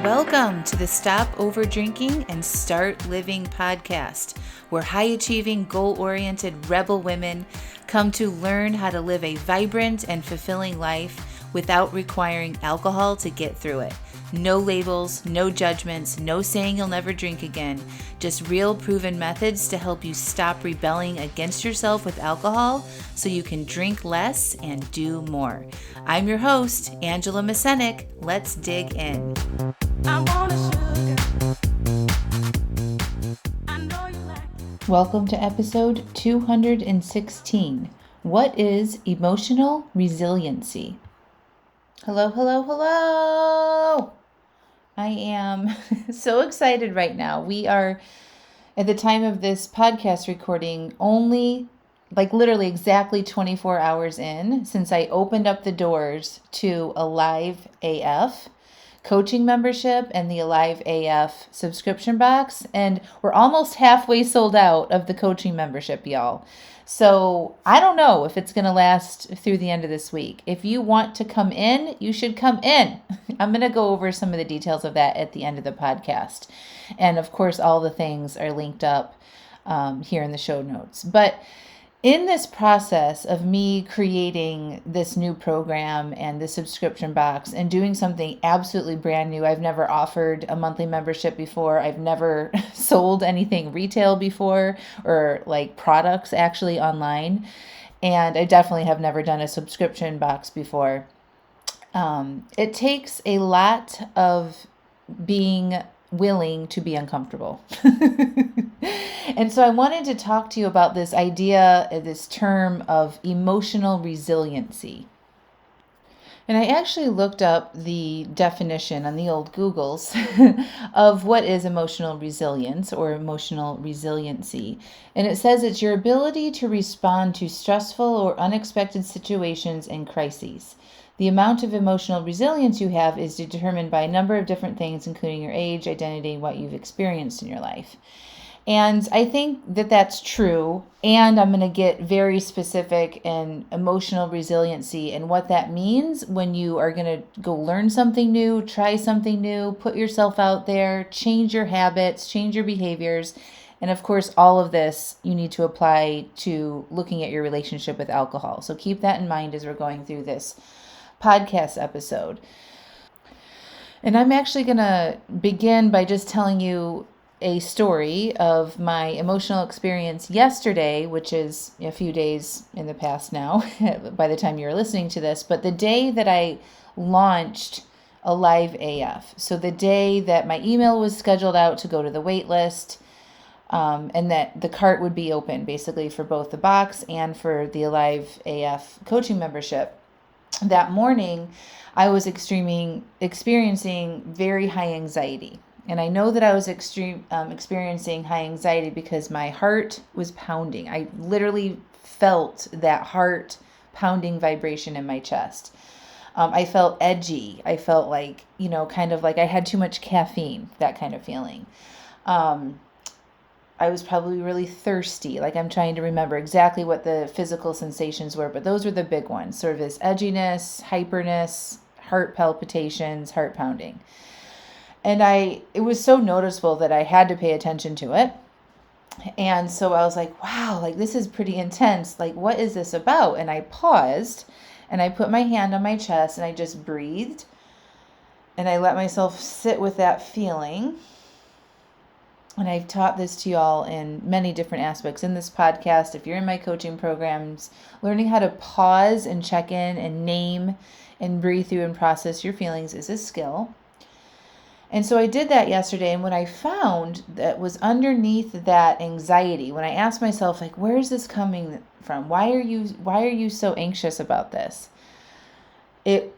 Welcome to the Stop Over Drinking and Start Living podcast, where high-achieving, goal-oriented rebel women come to learn how to live a vibrant and fulfilling life without requiring alcohol to get through it. No labels, no judgments, no saying you'll never drink again. Just real proven methods to help you stop rebelling against yourself with alcohol so you can drink less and do more. I'm your host, Angela Mascenik. Let's dig in. Welcome to episode 216. What is emotional resiliency? Hello, hello, hello. I am so excited right now. We are, at the time of this podcast recording, only literally exactly 24 hours in since I opened up the doors to Alive AF coaching membership and the Alive AF subscription box. And we're almost halfway sold out of the coaching membership, y'all. So I don't know if it's going to last through the end of this week. If you want to come in, you should come in. I'm going to go over some of the details of that at the end of the podcast. And of course, all the things are linked up here in the show notes. But in this process of me creating this new program and the subscription box and doing something absolutely brand new, I've never offered a monthly membership before. I've never sold anything retail before or products actually online. And I definitely have never done a subscription box before. It takes a lot of being willing to be uncomfortable. And so I wanted to talk to you about this idea, this term of emotional resiliency. And I actually looked up the definition on the old Googles of what is emotional resilience or emotional resiliency. And it says it's your ability to respond to stressful or unexpected situations and crises. The amount of emotional resilience you have is determined by a number of different things, including your age, identity, and what you've experienced in your life. And I think that that's true. And I'm going to get very specific in emotional resiliency and what that means when you are going to go learn something new, try something new, put yourself out there, change your habits, change your behaviors. And of course, all of this you need to apply to looking at your relationship with alcohol. So keep that in mind as we're going through this podcast episode. And I'm actually going to begin by just telling you a story of my emotional experience yesterday, which is a few days in the past now by the time you're listening to this, but the day that I launched Alive AF. So the day that my email was scheduled out to go to the wait list, and that the cart would be open basically for both the box and for the Alive AF coaching membership. That morning, I was experiencing very high anxiety. And I know that I was experiencing high anxiety because my heart was pounding. I literally felt that heart pounding vibration in my chest. I felt edgy. I felt kind of like I had too much caffeine, that kind of feeling. I was probably really thirsty. I'm trying to remember exactly what the physical sensations were, but those were the big ones. Sort of this edginess, hyperness, heart palpitations, heart pounding. And it was so noticeable that I had to pay attention to it. And so I was like, wow, this is pretty intense. What is this about? And I paused and I put my hand on my chest and I just breathed. And I let myself sit with that feeling. And I've taught this to y'all in many different aspects in this podcast. If you're in my coaching programs, learning how to pause and check in and name and breathe through and process your feelings is a skill. And so I did that yesterday, and what I found that was underneath that anxiety, when I asked myself, where is this coming from? Why are you so anxious about this? It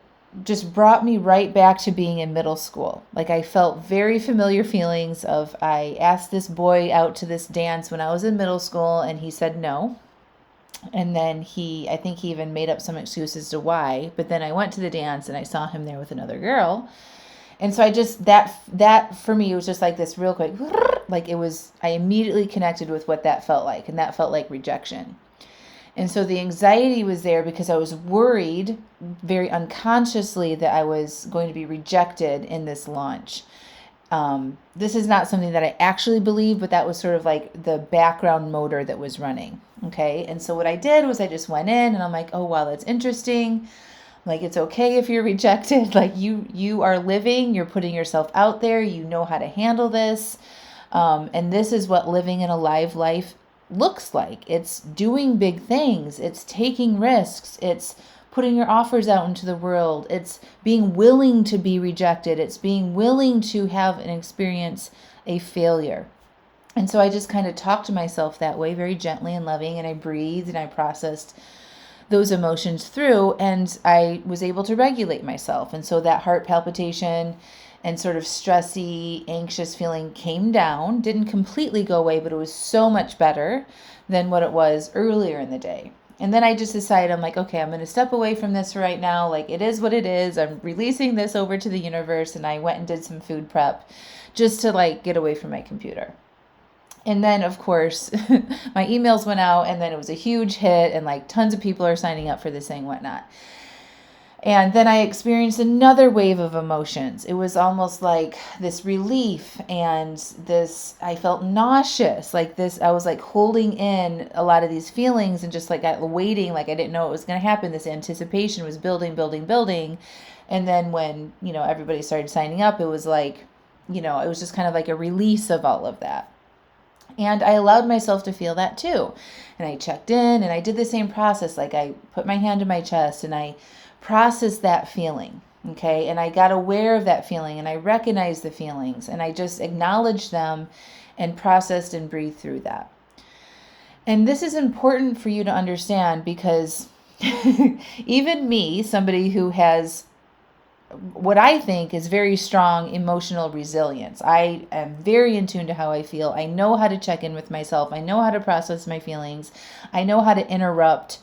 just brought me right back to being in middle school. I felt very familiar feelings of, I asked this boy out to this dance when I was in middle school, and he said no. And then I think he even made up some excuses to why, but then I went to the dance and I saw him there with another girl. And so I just, that for me, it was just this real quick, I immediately connected with what that felt like. And that felt like rejection. And so the anxiety was there because I was worried very unconsciously that I was going to be rejected in this launch. This is not something that I actually believe, but that was sort of like the background motor that was running. Okay. And so what I did was I just went in and I'm like, oh, wow, that's interesting. Like, it's okay if you're rejected. Like you are living, you're putting yourself out there. You know how to handle this. And this is what living an alive life looks like. It's doing big things. It's taking risks. It's putting your offers out into the world. It's being willing to be rejected. It's being willing to have and experience a failure. And so I just kind of talked to myself that way, very gently and loving, and I breathed and I processed those emotions through, and I was able to regulate myself. And so that heart palpitation and sort of stressy, anxious feeling came down, didn't completely go away, but it was so much better than what it was earlier in the day. And then I just decided, I'm like, okay, I'm going to step away from this right now. Like, it is what it is. I'm releasing this over to the universe. And I went and did some food prep just to like get away from my computer. And then, of course, my emails went out, and then it was a huge hit, and like tons of people are signing up for this thing, whatnot. And then I experienced another wave of emotions. It was almost like this relief and this, I felt nauseous, like this, I was like holding in a lot of these feelings and just like waiting, like I didn't know what was going to happen. This anticipation was building, building, building. And then when, everybody started signing up, it was like, it was just kind of like a release of all of that. And I allowed myself to feel that too. And I checked in and I did the same process. Like I put my hand to my chest and I processed that feeling. Okay. And I got aware of that feeling and I recognized the feelings and I just acknowledged them and processed and breathed through that. And this is important for you to understand because even me, somebody who has what I think is very strong emotional resilience. I am very in tune to how I feel. I know how to check in with myself. I know how to process my feelings. I know how to interrupt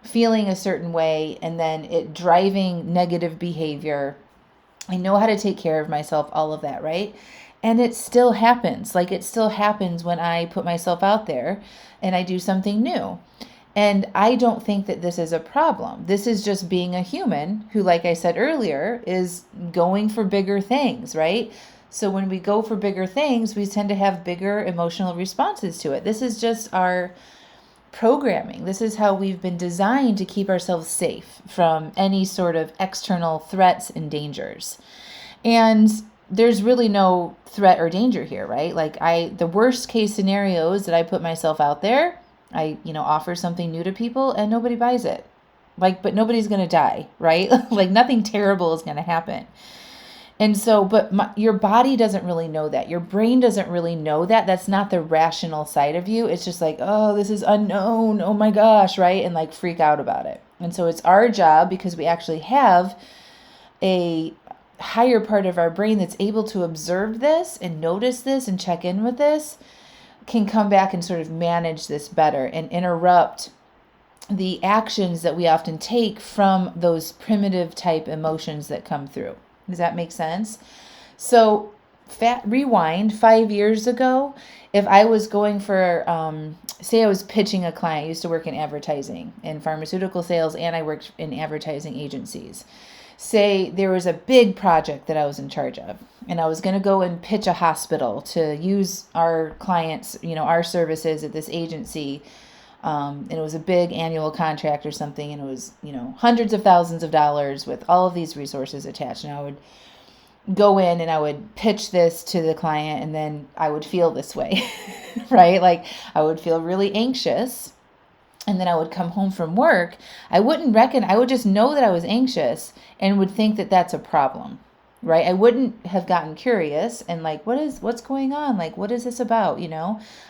feeling a certain way and then it driving negative behavior. I know how to take care of myself, all of that, right? And it still happens. Like it still happens when I put myself out there and I do something new. And I don't think that this is a problem. This is just being a human who, like I said earlier, is going for bigger things, right? So when we go for bigger things, we tend to have bigger emotional responses to it. This is just our programming. This is how we've been designed to keep ourselves safe from any sort of external threats and dangers. And there's really no threat or danger here, right? Like the worst case scenario is that I put myself out there. I, offer something new to people and nobody buys it. But nobody's going to die, right? Like nothing terrible is going to happen. And so, your body doesn't really know that. Your brain doesn't really know that. That's not the rational side of you. It's just like, oh, this is unknown. Oh my gosh, right? And like freak out about it. And so it's our job, because we actually have a higher part of our brain that's able to observe this and notice this and check in with this, can come back and sort of manage this better and interrupt the actions that we often take from those primitive type emotions that come through. Does that make sense? So rewind 5 years ago, if I was going for, say I was pitching a client, I used to work in advertising in pharmaceutical sales, and I worked in advertising agencies. Say there was a big project that I was in charge of, and I was going to go and pitch a hospital to use our clients, our services at this agency. And it was a big annual contract or something. And it was, hundreds of thousands of dollars with all of these resources attached. And I would go in and I would pitch this to the client, and then I would feel this way, right? Like I would feel really anxious. And then I would come home from work. I would just know that I was anxious and would think that that's a problem, right? I wouldn't have gotten curious and like, what's going on? Like, what is this about?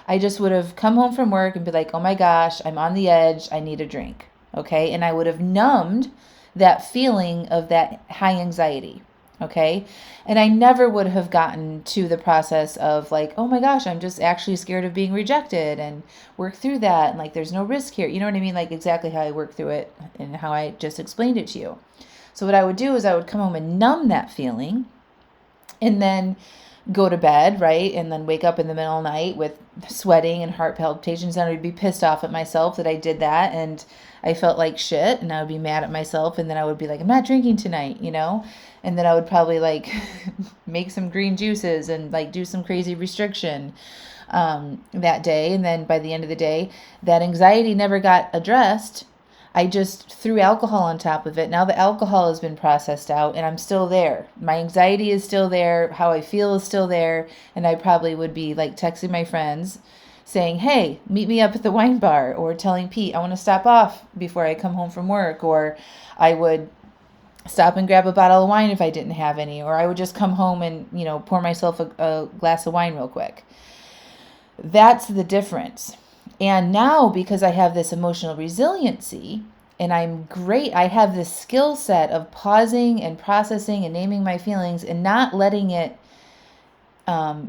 I just would have come home from work and be like, oh my gosh, I'm on the edge. I need a drink. Okay. And I would have numbed that feeling of that high anxiety. Okay. And I never would have gotten to the process of like, oh my gosh, I'm just actually scared of being rejected and work through that. And like, there's no risk here. You know what I mean? Like exactly how I work through it and how I just explained it to you. So what I would do is I would come home and numb that feeling and then go to bed, right? And then wake up in the middle of the night with sweating and heart palpitations. And I would be pissed off at myself that I did that. And I felt like shit. And I would be mad at myself. And then I would be like, I'm not drinking tonight, And then I would probably like make some green juices and like do some crazy restriction that day. And then by the end of the day, that anxiety never got addressed. I just threw alcohol on top of it. Now the alcohol has been processed out and I'm still there. My anxiety is still there. How I feel is still there. And I probably would be like texting my friends saying, hey, meet me up at the wine bar, or telling Pete, I want to stop off before I come home from work. Or I would stop and grab a bottle of wine if I didn't have any. Or I would just come home and, pour myself a glass of wine real quick. That's the difference. And now, because I have this emotional resiliency and I'm great, I have this skill set of pausing and processing and naming my feelings and not letting it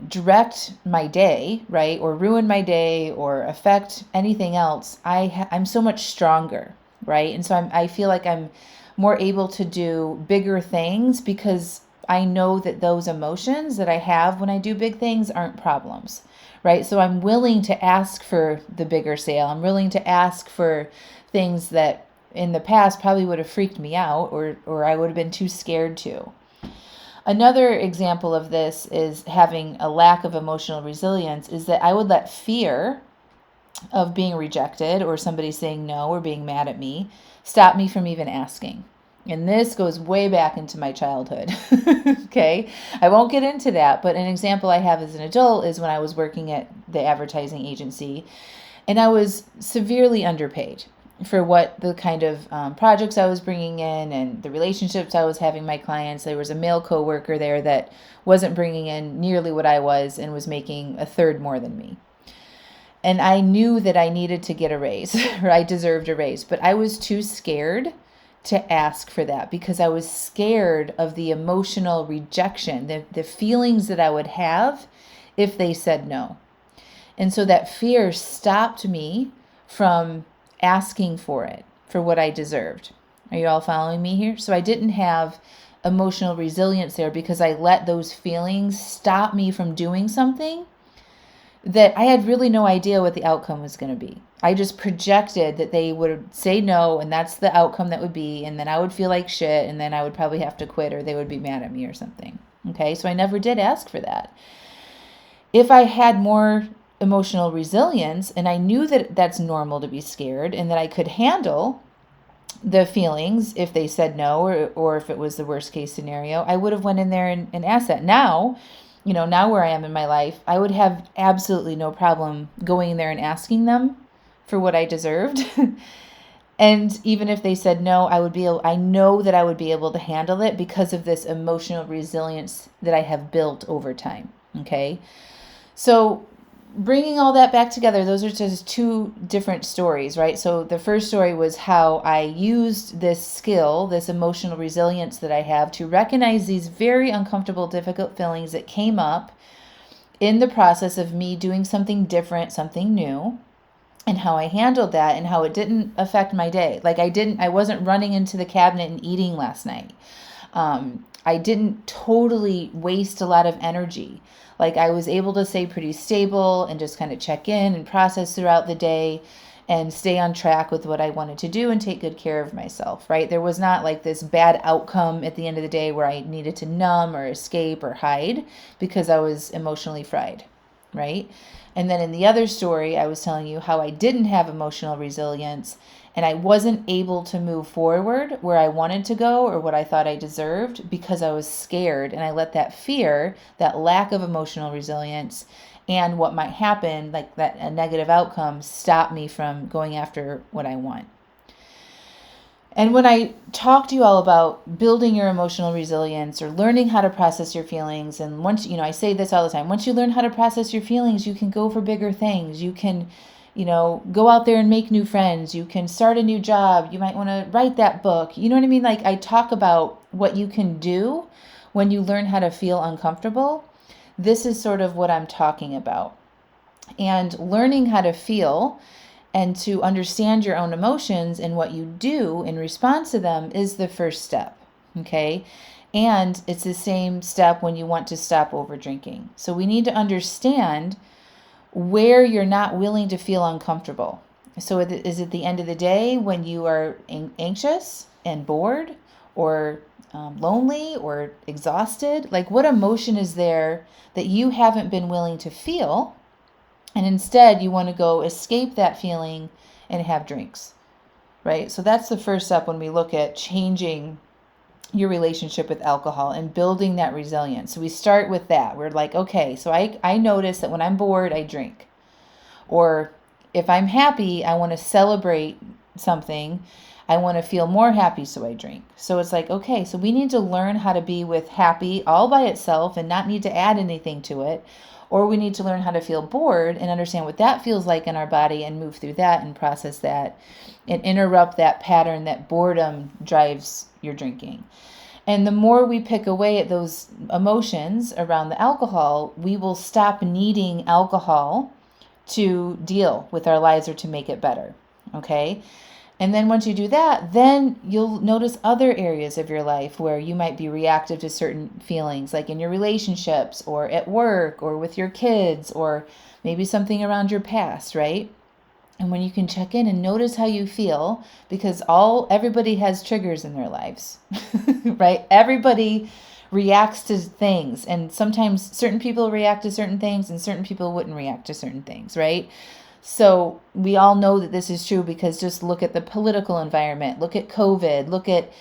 direct my day, right? Or ruin my day or affect anything else. I'm so much stronger, right? And so I feel like I'm more able to do bigger things because I know that those emotions that I have when I do big things aren't problems. Right? So I'm willing to ask for the bigger sale. I'm willing to ask for things that in the past probably would have freaked me out or I would have been too scared to. Another example of this is having a lack of emotional resilience is that I would let fear of being rejected or somebody saying no or being mad at me stop me from even asking. And this goes way back into my childhood. Okay. I won't get into that, but an example I have as an adult is when I was working at the advertising agency and I was severely underpaid for what the kind of projects I was bringing in and the relationships I was having with my clients. There was a male coworker there that wasn't bringing in nearly what I was and was making a third more than me. And I knew that I needed to get a raise or I deserved a raise, but I was too scared to ask for that because I was scared of the emotional rejection, the feelings that I would have if they said no. And so that fear stopped me from asking for it, for what I deserved. Are you all following me here? So I didn't have emotional resilience there because I let those feelings stop me from doing something that I had really no idea what the outcome was going to be. I just projected that they would say no, and that's the outcome that would be, and then I would feel like shit, and then I would probably have to quit, or they would be mad at me or something. Okay, so I never did ask for that. If I had more emotional resilience, and I knew that that's normal to be scared, and that I could handle the feelings if they said no, or if it was the worst case scenario, I would have went in there and asked that. Now where I am in my life, I would have absolutely no problem going in there and asking them for what I deserved. And even if they said no, I know that I would be able to handle it because of this emotional resilience that I have built over time. Okay. So bringing all that back together, those are just two different stories, right? So the first story was how I used this skill, this emotional resilience that I have to recognize these very uncomfortable, difficult feelings that came up in the process of me doing something different, something new, and how I handled that and how it didn't affect my day. Like I wasn't running into the cabinet and eating last night. I didn't totally waste a lot of energy. Like I was able to stay pretty stable and just kind of check in and process throughout the day and stay on track with what I wanted to do and take good care of myself, right? There was not like this bad outcome at the end of the day where I needed to numb or escape or hide because I was emotionally fried, right? And then in the other story, I was telling you how I didn't have emotional resilience and I wasn't able to move forward where I wanted to go or what I thought I deserved because I was scared. And I let that fear, that lack of emotional resilience, and what might happen, like a negative outcome, stop me from going after what I want. And when I talk to you all about building your emotional resilience or learning how to process your feelings, and once, I say this all the time, once you learn how to process your feelings, you can go for bigger things. You can, go out there and make new friends. You can start a new job. You might want to write that book. You know what I mean? Like I talk about what you can do when you learn how to feel uncomfortable. This is sort of what I'm talking about. And learning how to feel and to understand your own emotions and what you do in response to them is the first step, okay? And it's the same step when you want to stop over drinking. So we need to understand where you're not willing to feel uncomfortable. So is it the end of the day when you are anxious and bored, or lonely or exhausted? Like, what emotion is there that you haven't been willing to feel? And instead, you want to go escape that feeling and have drinks, right? So that's the first step when we look at changing your relationship with alcohol and building that resilience. So we start with that. We're like, okay, so I notice that when I'm bored, I drink. Or if I'm happy, I want to celebrate something. I want to feel more happy, so I drink. So it's like, okay, so we need to learn how to be with happy all by itself and not need to add anything to it. Or we need to learn how to feel bored and understand what that feels like in our body and move through that and process that and interrupt that pattern that boredom drives your drinking. And the more we pick away at those emotions around the alcohol, we will stop needing alcohol to deal with our lives or to make it better. Okay? And then once you do that, then you'll notice other areas of your life where you might be reactive to certain feelings, like in your relationships or at work or with your kids or maybe something around your past, right? And when you can check in and notice how you feel, because everybody has triggers in their lives, right? Everybody reacts to things, and sometimes certain people react to certain things and certain people wouldn't react to certain things, right? So we all know that this is true because just look at the political environment, look at COVID, look at,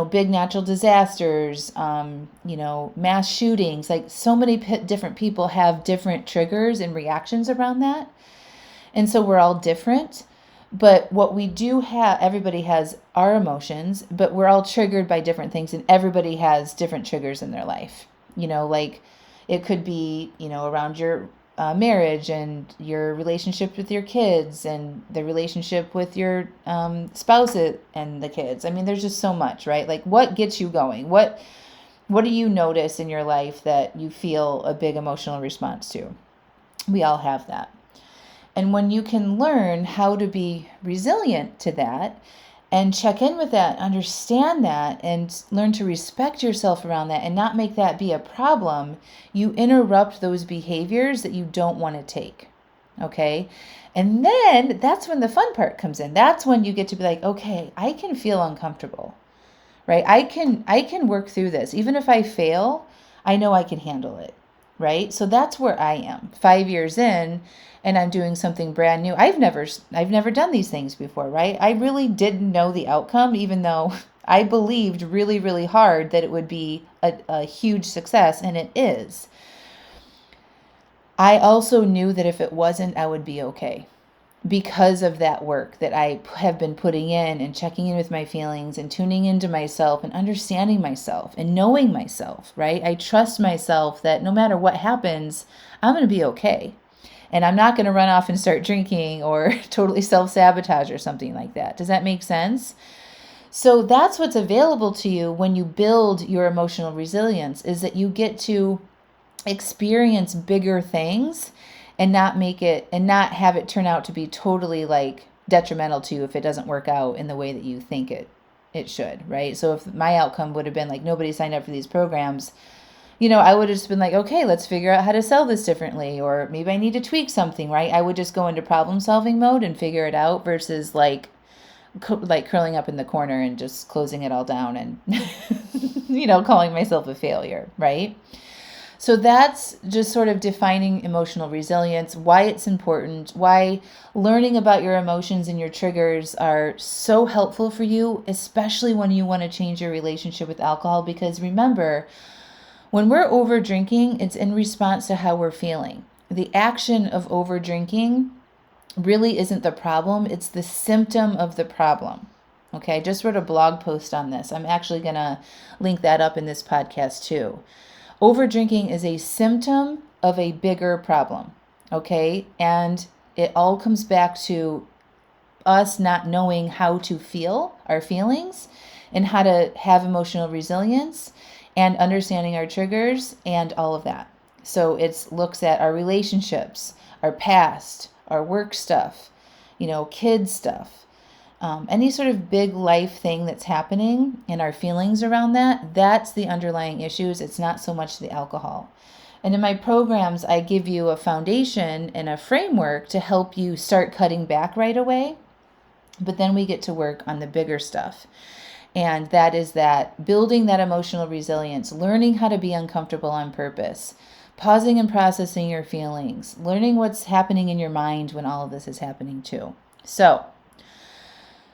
big natural disasters, mass shootings. Like, so many different people have different triggers and reactions around that. And so we're all different. But what we do have, everybody has our emotions, but we're all triggered by different things, and everybody has different triggers in their life. Like it could be, around your marriage and your relationship with your kids and the relationship with your spouse and the kids. I mean, there's just so much, right? Like, what gets you going? What do you notice in your life that you feel a big emotional response to? We all have that. And when you can learn how to be resilient to that and check in with that, understand that, and learn to respect yourself around that and not make that be a problem, you interrupt those behaviors that you don't want to take. Okay? And then that's when the fun part comes in. That's when you get to be like, okay, I can feel uncomfortable, right? I can work through this. Even if I fail, I know I can handle it, right? So that's where I am 5 years in, and I'm doing something brand new. I've never done these things before, right? I really didn't know the outcome, even though I believed really, really hard that it would be a huge success, and it is. I also knew that if it wasn't, I would be okay because of that work that I have been putting in and checking in with my feelings and tuning into myself and understanding myself and knowing myself, right? I trust myself that no matter what happens, I'm going to be okay. And I'm not going to run off and start drinking or totally self-sabotage or something like that. Does that make sense? So that's what's available to you when you build your emotional resilience, is that you get to experience bigger things and not have it turn out to be totally like detrimental to you if it doesn't work out in the way that you think it should, right? So if my outcome would have been like nobody signed up for these programs, I would have just been like, okay, let's figure out how to sell this differently, or maybe I need to tweak something, right? I would just go into problem solving mode and figure it out versus like curling up in the corner and just closing it all down and, calling myself a failure, right? So that's just sort of defining emotional resilience, why it's important, why learning about your emotions and your triggers are so helpful for you, especially when you want to change your relationship with alcohol. Because remember, when we're over drinking, it's in response to how we're feeling. The action of over drinking really isn't the problem. It's the symptom of the problem. Okay, I just wrote a blog post on this. I'm actually going to link that up in this podcast too. Over drinking is a symptom of a bigger problem. Okay, and it all comes back to us not knowing how to feel our feelings and how to have emotional resilience and understanding our triggers and all of that. So it looks at our relationships, our past, our work stuff, kids stuff, any sort of big life thing that's happening and our feelings around that, that's the underlying issues. It's not so much the alcohol. And in my programs, I give you a foundation and a framework to help you start cutting back right away. But then we get to work on the bigger stuff. And that is that building that emotional resilience, learning how to be uncomfortable on purpose, pausing and processing your feelings, learning what's happening in your mind when all of this is happening too. So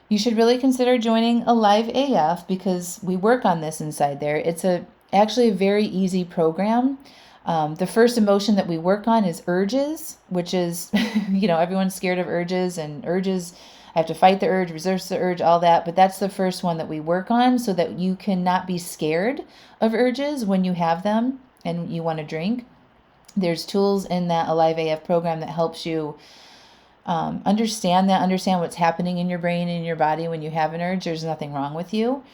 you should really consider joining Alive AF because we work on this inside there. It's actually a very easy program. The first emotion that we work on is urges, which is, everyone's scared of urges, and urges, I have to fight the urge, resist the urge, all that. But that's the first one that we work on so that you cannot be scared of urges when you have them and you want to drink. There's tools in that Alive AF program that helps you understand what's happening in your brain and in your body when you have an urge. There's nothing wrong with you.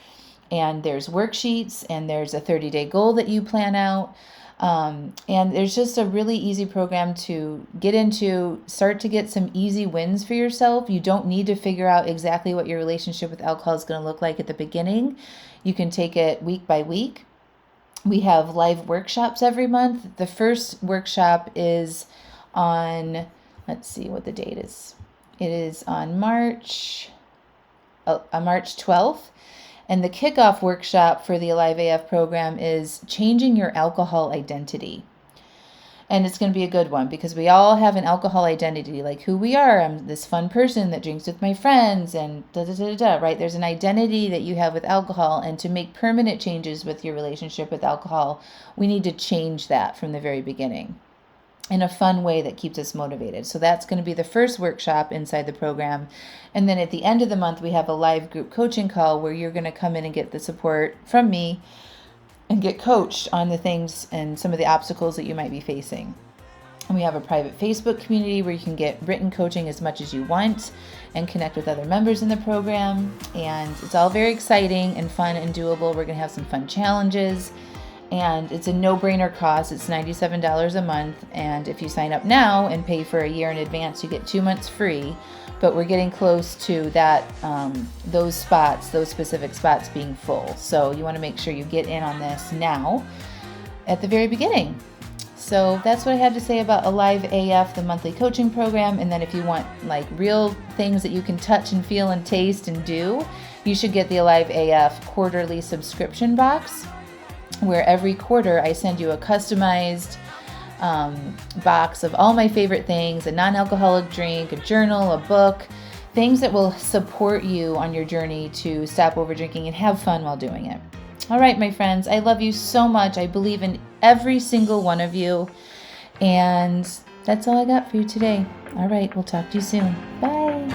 And there's worksheets, and there's a 30-day goal that you plan out. And there's just a really easy program to get into, start to get some easy wins for yourself. You don't need to figure out exactly what your relationship with alcohol is going to look like at the beginning. You can take it week by week. We have live workshops every month. The first workshop is on, let's see what the date is. It is on March 12th. And the kickoff workshop for the Alive AF program is changing your alcohol identity. And it's going to be a good one because we all have an alcohol identity, like who we are. I'm this fun person that drinks with my friends and da-da-da-da-da, right? There's an identity that you have with alcohol. And to make permanent changes with your relationship with alcohol, we need to change that from the very beginning in a fun way that keeps us motivated. So that's going to be the first workshop inside the program. And then at the end of the month, we have a live group coaching call where you're going to come in and get the support from me and get coached on the things and some of the obstacles that you might be facing. And we have a private Facebook community where you can get written coaching as much as you want and connect with other members in the program. And it's all very exciting and fun and doable. We're going to have some fun challenges. And it's a no-brainer cost. It's $97 a month. And if you sign up now and pay for a year in advance, you get 2 months free. But we're getting close to that, those specific spots being full. So you want to make sure you get in on this now at the very beginning. So that's what I had to say about Alive AF, the monthly coaching program. And then if you want like real things that you can touch and feel and taste and do, you should get the Alive AF quarterly subscription box, where every quarter I send you a customized box of all my favorite things, a non-alcoholic drink, a journal, a book, things that will support you on your journey to stop over drinking and have fun while doing it. All right, my friends, I love you so much. I believe in every single one of you. And that's all I got for you today. All right, we'll talk to you soon. Bye.